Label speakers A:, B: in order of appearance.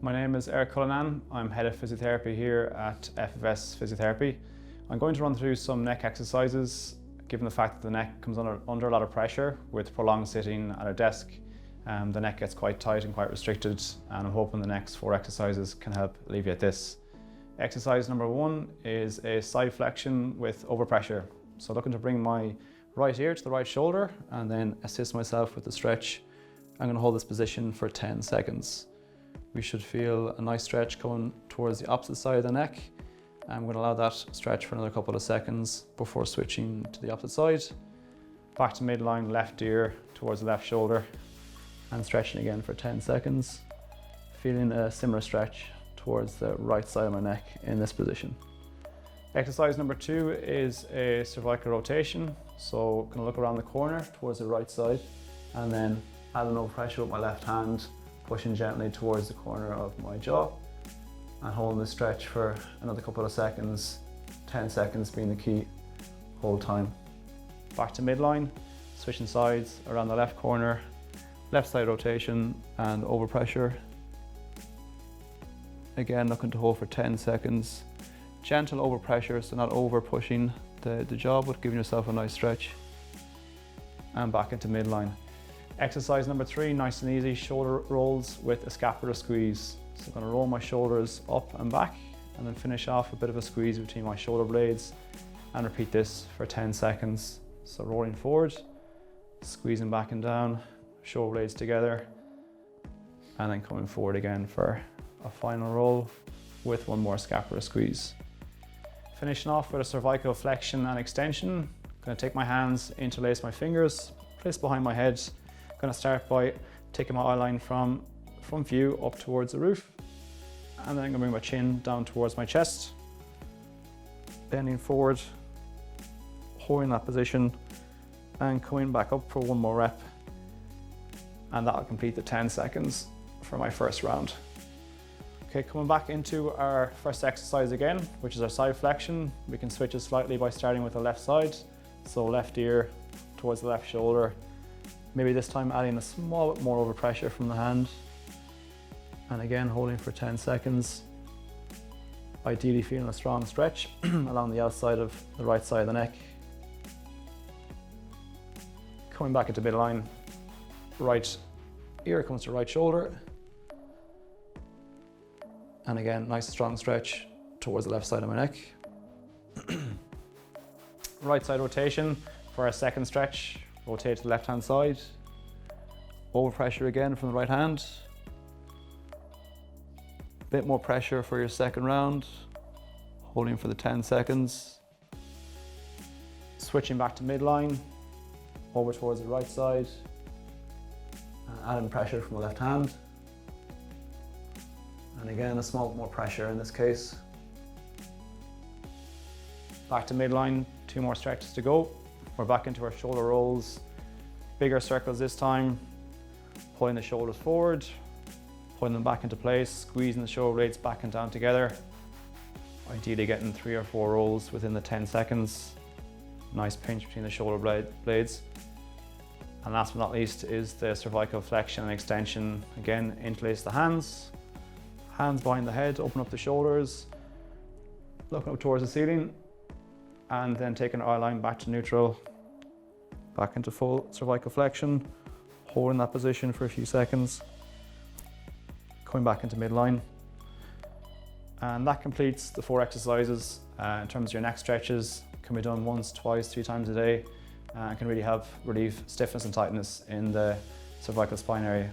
A: My name is Eric Culliane. I'm head of physiotherapy here at FFS Physiotherapy. I'm going to run through some neck exercises. Given the fact that the neck comes under a lot of pressure with prolonged sitting at a desk, the neck gets quite tight and quite restricted, and I'm hoping the next 4 exercises can help alleviate this. Exercise number 1 is a side flexion with overpressure. So looking to bring my right ear to the right shoulder and then assist myself with the stretch. I'm going to hold this position for 10 seconds. We should feel a nice stretch going towards the opposite side of the neck. I'm going to allow that stretch for another couple of seconds before switching to the opposite side. Back to midline, left ear towards the left shoulder, and stretching again for 10 seconds. Feeling a similar stretch towards the right side of my neck in this position. Exercise number 2 is a cervical rotation. So I'm going to look around the corner towards the right side and then add an overpressure with my left hand, pushing gently towards the corner of my jaw and holding the stretch for another couple of seconds, 10 seconds being the key whole time. Back to midline, switching sides around the left corner, left side rotation and overpressure. Again, looking to hold for 10 seconds. Gentle overpressure, so not over pushing the jaw, but giving yourself a nice stretch. And back into midline. Exercise number 3, nice and easy, shoulder rolls with a scapular squeeze. So I'm going to roll my shoulders up and back and then finish off a bit of a squeeze between my shoulder blades and repeat this for 10 seconds. So rolling forward, squeezing back and down, shoulder blades together, and then coming forward again for a final roll with one more scapular squeeze. Finishing off with a cervical flexion and extension. I'm going to take my hands, interlace my fingers, place behind my head. I'm going to start by taking my eye line from front view up towards the roof, and then I'm going to bring my chin down towards my chest, bending forward, holding that position and coming back up for one more rep, and that'll complete the 10 seconds for my first round. Okay, coming back into our first exercise again, which is our side flexion. We can switch it slightly by starting with the left side, so left ear towards the left shoulder. Maybe this time adding a small bit more overpressure from the hand. And again, holding for 10 seconds. Ideally feeling a strong stretch along the outside of the right side of the neck. Coming back into midline, right ear comes to right shoulder. And again, nice strong stretch towards the left side of my neck. Right side rotation for our second stretch. Rotate to the left hand side. Overpressure again from the right hand. Bit more pressure for your second round. Holding for the 10 seconds. Switching back to midline. Over towards the right side. Adding pressure from the left hand. And again, a small bit more pressure in this case. Back to midline, 2 more stretches to go. We're back into our shoulder rolls. Bigger circles this time. Pulling the shoulders forward, pulling them back into place, squeezing the shoulder blades back and down together. Ideally getting 3 or 4 rolls within the 10 seconds. Nice pinch between the shoulder blades. And last but not least is the cervical flexion and extension. Again, interlace the hands behind the head, open up the shoulders, looking up towards the ceiling, and then taking our eye line back to neutral, back into full cervical flexion, holding that position for a few seconds, coming back into midline. And that completes the 4 exercises. In terms of your neck stretches, can be done once, twice, 3 times a day, and can really help relieve stiffness and tightness in the cervical spine area.